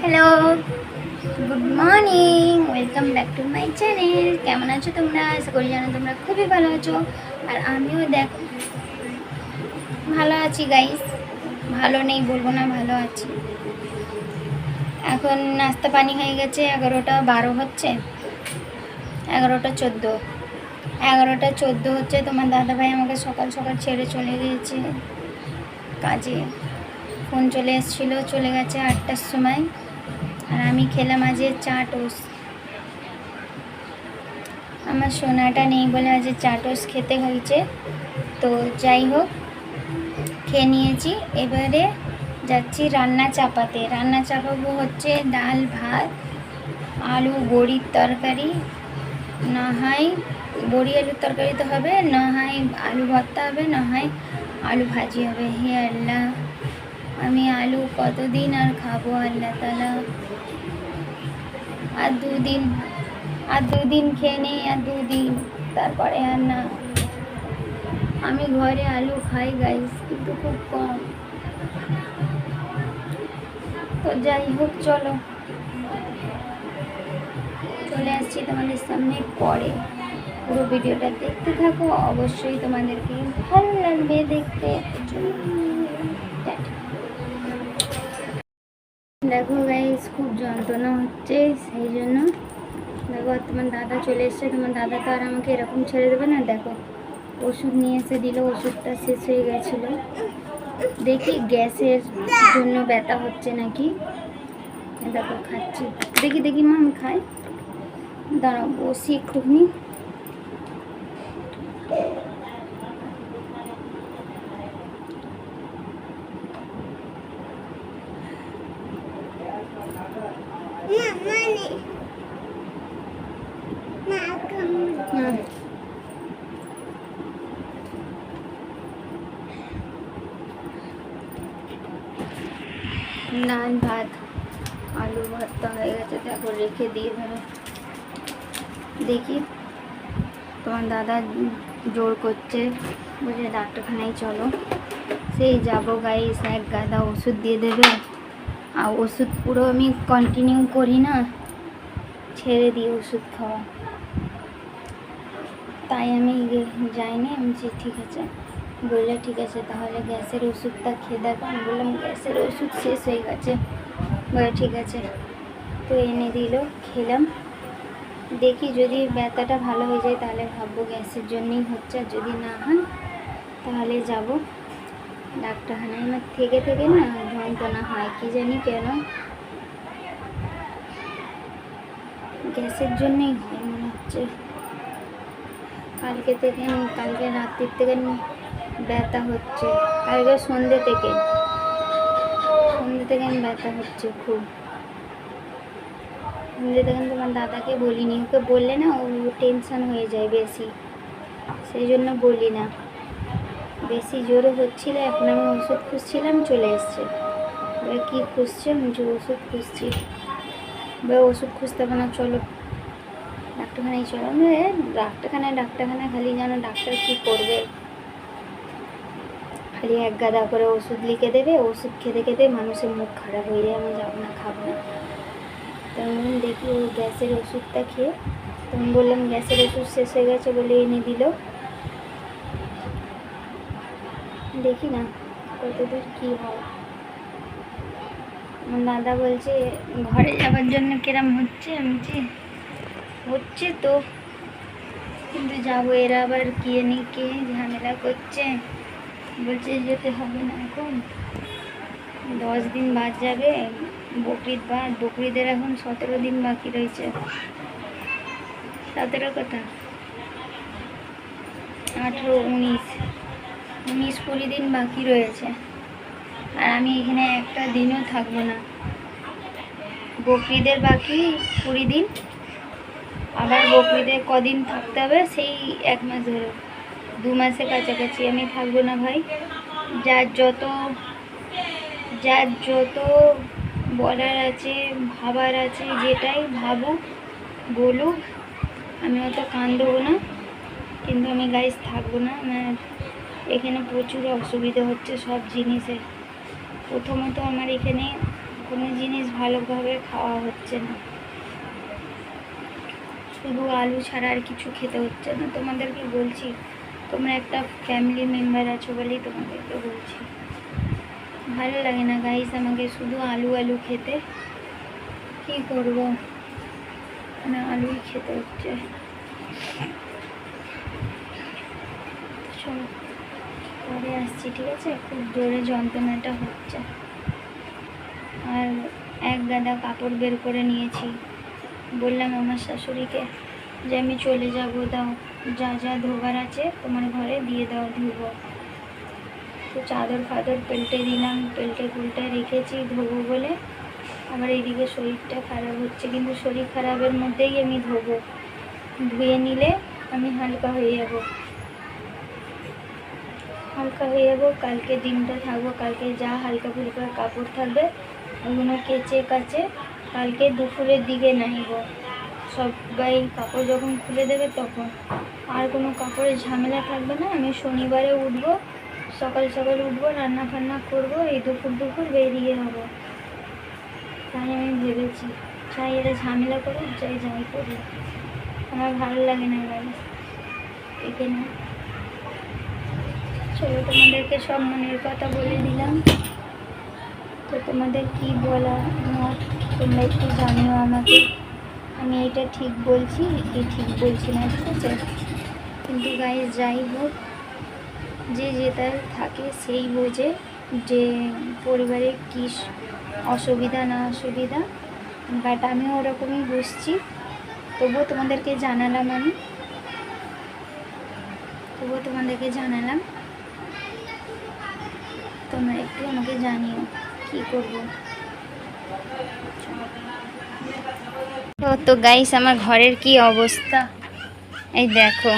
Hello, good morning, welcome back to my channel. কেমন আছো তোমরা? আশা করি জানো তোমরা খুবই ভালো আছো। আর আমিও দেখো ভালো আছি গাইস। ভালো নেই বলবো না, ভালো আছি। এখন নাস্তা পানি হয়ে গেছে, 11টা 12 হচ্ছে, 11টা 14, 11টা 14 হচ্ছে। তোমার দাদাভাই আমাকে সকাল সকাল ছেড়ে চলে গিয়েছে কাজে। ফোন চলে এসেছিলো, চলে গেছে 8টার সময়। আর আমি খেলাম আজকে চা টোস্ট। আমার সোনাটা নেই বলে আজ চা টোস্ট খেতে হয়েছে। তো যাই হোক, খেয়ে নিয়েছি। এবারে যাচ্ছি রান্না চাপাতে। রান্না চাপাবো হচ্ছে ডাল ভাত, আলু বড়ির তরকারি, না হয় বড়ি আলুর তরকারি তো হবে, না হয় আলু ভর্তা হবে, না হয় আলু ভাজি হবে। হে আল্লাহ, আমি আলু কতদিন আর খাবো আল্লাহ তাআলা। আর দুদিন খেয়ে নেই, আর দুদিন, তারপরে আর না। আমি ঘরে আলু খাই গাইস, কিন্তু খুব কম। তো যাই হোক, চলো চলে আসছি তোমাদের সামনে পরে। পুরো ভিডিওটা দেখতে থাকো, অবশ্যই তোমাদেরকে ভালো লাগবে দেখতে। দেখো গাইস, খুব যন্ত্রণা হচ্ছে, সেই জন্য দেখো তোমার দাদা চলে এসছে। তোমার দাদা তো আর আমাকে এরকম ছেড়ে দেবে না। দেখো ওষুধ নিয়ে এসে দিল, ওষুধটা শেষ হয়ে গেছিলো। দেখি গ্যাসের জন্য ব্যথা হচ্ছে নাকি। দেখো খাচ্ছি, দেখি দেখি মা আমি খাই। দাঁড়াও বসি একটুখানি। ডাল ভাত আলু ভর্তা হয়ে গেছে, দেখো রেখে দিয়ে ধরো দেখি। তোমার দাদা জোর করছে, বলছে ডাক্তারখানায় চলো। সেই যাবো গাইস, এক গাদা ওষুধ দিয়ে দেবে। আর ওষুধ পুরো আমি কন্টিনিউ করি না, ছেড়ে দিই ওষুধ খাওয়া। তাই আমি যাইনি। আমি ঠিক আছে বললে, ঠিক আছে তাহলে গ্যাসের ওষুধটা খেয়ে দেখো। আমি বললাম গ্যাসের ওষুধ শেষ হয়ে গেছে। বলে ঠিক আছে। তো এনে দিল, খেলাম। দেখি যদি ব্যথাটা ভালো হয়ে যায় তাহলে ভাববো গ্যাসের জন্যই হচ্ছে। আর যদি না হয় তাহলে যাব ডাক্তারখানায়। আমার থেকে থেকে না যন্ত্রণা হয়, কি জানি কেন, গ্যাসের জন্যই হয় মনে হচ্ছে। কালকে রাত্রির থেকে ব্যথা হচ্ছে, কালকে সন্ধ্যে থেকে ব্যথা হচ্ছে খুব। সন্ধ্যে থেকে তোমার দাদাকে বলিনি, ওকে বললে না ও টেনশন হয়ে যায় বেশি, সেই জন্য বলি না। বেশি জোরে হচ্ছিল। এখন আমি ওষুধ খুঁজছিলাম, চলে এসছে। এবার কী খুঁজছে? আমি ওষুধ খুঁজছি। এবার ওষুধ খুঁজতে হবে না, চলো ডাক্তারখানায় চলো। ডাক্তারখানায় খালি জানো ডাক্তার কী করবে, খালি এক গাদা করে ওষুধ লিখে দেবে। ওষুধ খেতে খেতে মানুষের মুখ খারাপ হয়ে যায়। আমি যাবো না, খাবো না। তেমন দেখি ওই গ্যাসের ওষুধটা খেয়ে, তখন বললাম গ্যাসের ওষুধ শেষ হয়ে গেছে বলে এনে দিল। দেখি না কতদূর কী হয়। আমার দাদা বলছে ঘরে যাওয়ার জন্য কিরম হচ্ছে। আমি হচ্ছে তো, কিন্তু যাবো। এরা আবার কে ঝামেলা করছে, বলছে যেতে হবে না এখন, 10 দিন বাদ যাবে বকরিদ বাদ। বকরিদের এখন 17 দিন বাকি রয়েছে। 17 কথা 18, 19, 20 দিন বাকি রয়েছে। আর আমি এখানে একটা দিনও থাকবো না। বকরিদের বাকি 20 দিন, আবার বকরিদের কদিন থাকতে হবে, সেই 1 মাস ধরে 2 মাসের কাছাকাছি আমি থাকবো না ভাই। যার যত বলার আছে, ভাবার আছে, যেটাই ভাবুক বলুক, আমি অত কান দেবো না। কিন্তু আমি গাইস থাকবো না। আমার এখানে প্রচুর অসুবিধা হচ্ছে সব জিনিসের। প্রথমত আমার এখানে কোনো জিনিস ভালোভাবে খাওয়া হচ্ছে না, শুধু আলু ছাড়া আর কিছু খেতে হচ্ছে না। তোমাদেরকে বলছি, তোমরা একটা ফ্যামিলি মেম্বার আছো বলেই তোমাদেরকে বলছি। ভালো লাগে না গাইস আমাকে শুধু আলু আলু খেতে, কি করব, মানে আলুই খেতে হচ্ছে। চলো পরে আসছি, ঠিক আছে? খুব জোরে যন্ত্রণাটা হচ্ছে। আর এক গাদা কাপড় বের করে নিয়েছি, বললাম আমার শাশুড়িকে যে আমি চলে যাব, দাও যা যা ধোবার আছে তোমার ঘরে দিয়ে দাও, ধুবো। তো চাদর ফাদর পেল্টে দিলাম, পেল্টে পুল্টে রেখেছি ধোবো বলে। আবার এইদিকে শরীরটা খারাপ হচ্ছে, কিন্তু শরীর খারাপের মধ্যেই আমি ধোবো, ধুয়ে নিলে আমি হালকা হয়ে যাব, হালকা হয়ে যাবো। কালকে দিনটা থাকবো, কালকে যা হালকা ফুলকা কাপড় থাকবে ওগুলো কেচে কাচে কালকে দুপুরের দিকে নাইব। সবাই কাপড় যখন খুলে দেবে তখন আর কোনো কাপড়ের ঝামেলা থাকবে না। আমি শনিবারে উঠবো, সকাল সকাল উঠবো, রান্না ফান্না করবো, এই দুপুর দুপুর বেরিয়ে হবো। তাই আমি ভেবেছি, চাই এরা ঝামেলা করুক, চাই যাই করুক, আমার ভালো লাগে না গাইস এখানে। চলো তোমাদেরকে সব মনের কথা বলে দিলাম। তো তোমাদের কি বলা মত তোমরা একটু জানিও আমাকে। আমি এটা ঠিক বলছি কি ঠিক বলছি না, ঠিক আছে? কিন্তু গাইস যাই হোক, যে যেটার থাকে সেই বোঝে যে পরিবারে কী অসুবিধা না অসুবিধা। বাট আমিও ওরকমই বুঝছি, তবুও তোমাদেরকে জানালাম, জানালাম। তোমরা একটু আমাকে জানিও কি করবো। তো গাইস আমার ঘরের কি অবস্থা, এই দেখো,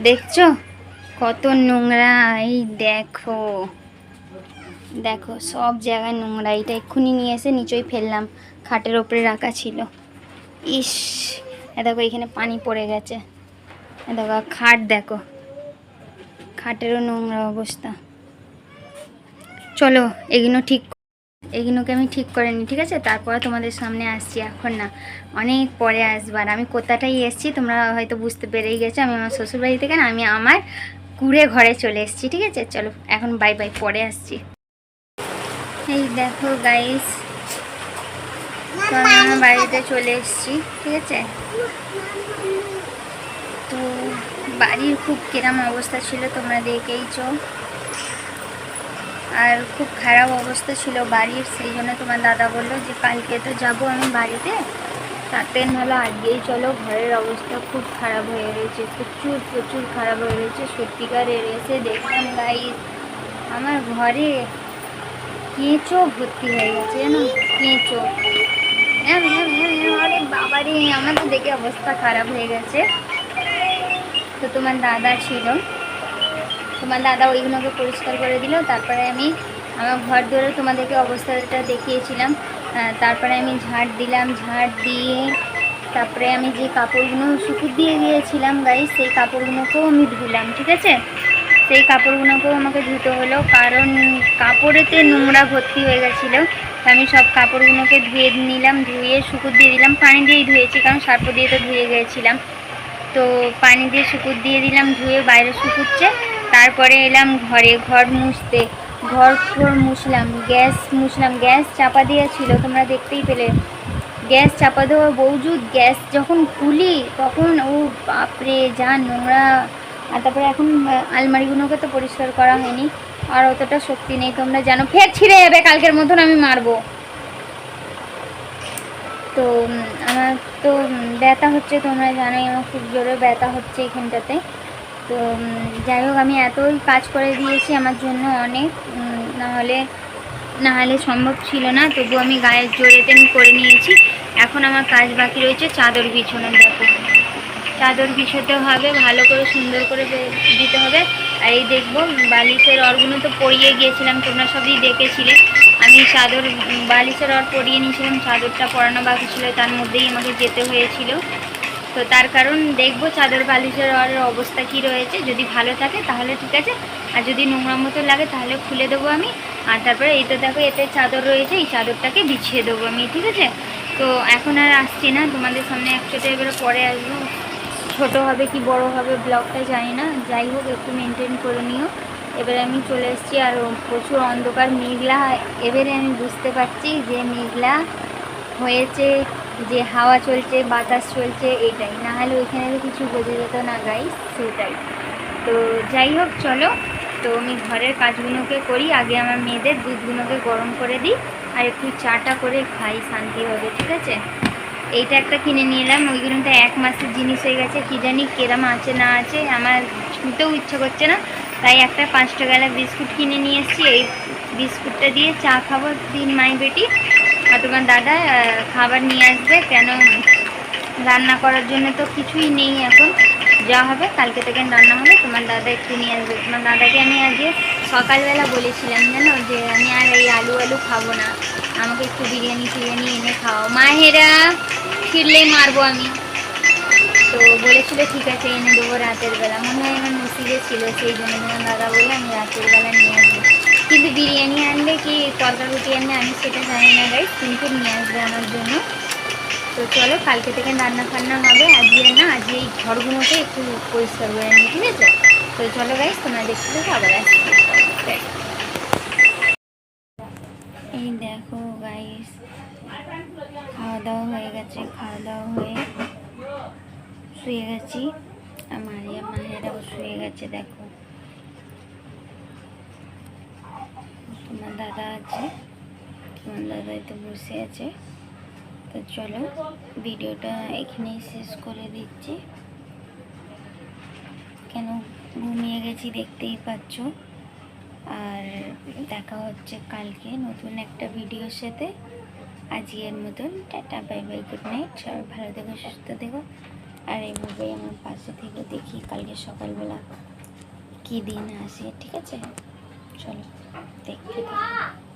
দেখছো কত নোংরা, এই দেখো দেখো সব জায়গায় নোংরা। এটা এক্ষুনি নিয়ে এসে নিচেই ফেললাম, খাটের ওপরে রাখা ছিল। ইস, দেখো এখানে পানি পড়ে গেছে, দেখো খাট, দেখো খাটেরও নোংরা অবস্থা। চলো এগুলোকে আমি ঠিক করে নিই, ঠিক আছে? তারপরে তোমাদের সামনে আসছি, এখন না, অনেক পরে আসবার। আমি কোথাটাই এসছি তোমরা হয়তো বুঝতে পেরেই গেছো, আমি আমার শ্বশুরবাড়ি থেকে না, আমি আমার কুড়ে ঘরে চলে এসেছি, ঠিক আছে? চলো এখন বাই বাই, পরে আসছি। এই দেখো গাইস, তো আমি আমার বাড়িতে চলে এসেছি, ঠিক আছে? তো বাড়ির খুব কিরম অবস্থা ছিল তোমরা দেখেইছো, আর খুব খারাপ অবস্থা ছিল বাড়ির। সেই জন্য তোমার দাদা বললো যে কালকে তো যাবো আমি বাড়িতে, তাতে নাহলে আজকেই চলো। ঘরের অবস্থা খুব খারাপ হয়ে রয়েছে, প্রচুর প্রচুর খারাপ হয়ে রয়েছে সত্যিকারের। এসে দেখলাম গাইস আমার ঘরে কেঁচো ভর্তি হয়ে গেছে, জানো, কেঁচো। আরে বাবারে, আমার তো দেখে অবস্থা খারাপ হয়ে গেছে। তো তোমার দাদা ছিল, তোমার দাদা ওইগুলোকে পরিষ্কার করে দিল। তারপরে আমি আমার ঘর ধরে তোমাদেরকে অবস্থাটা দেখিয়েছিলাম। তারপরে আমি ঝাড় দিলাম, ঝাড় দিয়ে তারপরে আমি যে কাপড়গুলো শুকুর দিয়ে দিয়েছিলাম গাইস, সেই কাপড়গুলোকেও আমি ধুলাম, ঠিক আছে? সেই কাপড়গুলোকেও আমাকে ধুতে হলো, কারণ কাপড়েতে নোংরা ভর্তি হয়ে গেছিলো। আমি সব কাপড়গুলোকে ধুয়ে নিলাম, ধুয়ে শুকুর দিয়ে দিলাম। পানি দিয়েই ধুয়েছি, কারণ সার্ফ দিয়ে তো ধুয়ে গিয়েছিলাম। তো পানি দিয়ে শুকুর দিয়ে দিলাম, ধুয়ে বাইরে শুকুচ্ছে। তারপরে এলাম ঘরে, ঘর মুছতে, ঘর মুছলাম, গ্যাস চাপা দিয়েছিল, তোমরা দেখতেই পেলে। গ্যাস চাপা দেওয়া বউজুদ, গ্যাস যখন খুলি তখন ও বাপরে যা নোংরা। আর তারপরে এখন আলমারিগুলোকে তো পরিষ্কার করা হয়নি, আর অতটা শক্তি নেই, তোমরা জানো, ফের ছিঁড়ে যাবে কালকের মতন আমি মারবো। তো আমার তো ব্যথা হচ্ছে, তোমরা জানোই আমার খুব জোরে ব্যথা হচ্ছে এখানটাতে। তো যাই হোক, আমি এতই কাজ করে দিয়েছি আমার জন্য অনেক, নাহলে সম্ভব ছিল না। তবু আমি গায়ের জোরেতে আমি করে নিয়েছি। এখন আমার কাজ বাকি রয়েছে চাদর বিছানো। দেখো চাদর বিছোতে হবে, ভালো করে সুন্দর করে দিতে হবে। আর এই দেখবো বালিশের রডগুলো তো পরিয়ে গিয়েছিলাম, তোমরা সবই দেখেছিলে। আমি বালিশের রড পরিয়ে নিয়েছিলাম, চাদরটা পরানো বাকি ছিল, তার মধ্যেই আমাকে যেতে হয়েছিল। তো তার কারণ দেখবো চাদর বালিশের অবস্থা কি রয়েছে, যদি ভালো থাকে তাহলে ঠিক আছে, আর যদি নোংরা মতো লাগে তাহলে খুলে দেবো আমি। আর তারপরে এই তো দেখো এতে চাদর রয়েছে, এই চাদরটাকে বিছিয়ে দেবো আমি, ঠিক আছে। তো এখন আর আসছি না তোমাদের সামনে, একসাথে এবারে পরে আসবো। ছোটো হবে কি বড় হবে ব্লগটা জানি না, যাই হোক একটু মেনটেন করে নিও। এবারে আমি চলে এসেছি, আর প্রচুর অন্ধকার মেঘলা, এবারে আমি বুঝতে পারছি যে মেঘলা হয়েছে, যে হাওয়া চলছে বাতাস চলছে, এটাই, না হলে ওইখানে তো কিছু বোঝা যেত না গাইস, সেটাই। তো যাই হোক চলো, তো আমি ঘরের কাজগুলোকে করি আগে, আমার মেয়েদের দুধগুলোকে গরম করে দিই, আর একটু চাটা করে খাই শান্তি হবে, ঠিক আছে। এইটা একটা কিনে নিয়ে এলাম, ওইগুলোটা 1 মাসের জিনিস হয়ে গেছে, কী জানি কেরাম আছে না আছে, আমার ছুঁতেও ইচ্ছে করছে না, তাই একটা 5 টাকাওয়ালা বিস্কুট কিনে নিয়ে এসেছি। এই বিস্কুটটা দিয়ে চা খাবো 3 মাই বেটি, আর তোমার দাদা খাবার নিয়ে আসবে, কেন রান্না করার জন্য তো কিছুই নেই এখন, যা হবে কালকে থেকে রান্না হবে, তোমার দাদা একটু নিয়ে আসবে। তোমার দাদাকে আমি আজকে সকালবেলা বলেছিলাম জানো, যে আমি আর এই আলু খাবো না, আমাকে একটু বিরিয়ানি টিরিয়ানি এনে খাওয়াও, মাহেরা ফিরলেই মারবো আমি। তো বলেছিল ঠিক আছে এনে দেবো রাতের বেলা, মনে হয় আমার নসিবে ছিল, সেই জন্য তোমার দাদা বলে আমি রাতের বেলা নিয়ে আসবো। কিন্তু বিরিয়ানি আনবে কি তরকারি রুটি আনবে আমি সেটা জানি না গাইস, কিন্তু নিয়ে আসবে আমার জন্য। তো চলো কালকে থেকে রান্না ফান্না হবে, আজকে না, আজকে এই ঘরগুলোকে একটু পরিষ্কার করে নিই, ঠিক আছে। তো চলো গাইস, তোমরা দেখতে দেখো আবার আসছি। এই দেখো গাইস, খাওয়া দাওয়া হয়ে গেছে, খাওয়া দাওয়া হয়ে শুয়ে গেছি, আর মারিয়া মাহেরাও শুয়ে গেছে, দেখো তোমার দাদা আছে, তোমার দাদাই তো বসে আছে। তো চলো ভিডিওটা এখানেই শেষ করে দিচ্ছি, কেন ঘুমিয়ে গেছি দেখতেই পাচ্ছ। আর দেখা হচ্ছে কালকে নতুন একটা ভিডিওর সাথে। আজকের মতন tata, bye bye, good night, সবাই ভালো থেকো সুস্থ থেকো, আর এইভাবেই আমার পাশে থেকে দেখি কালকে সকালবেলা কী দিন আসে, ঠিক আছে। চলো দেখতে থাকো।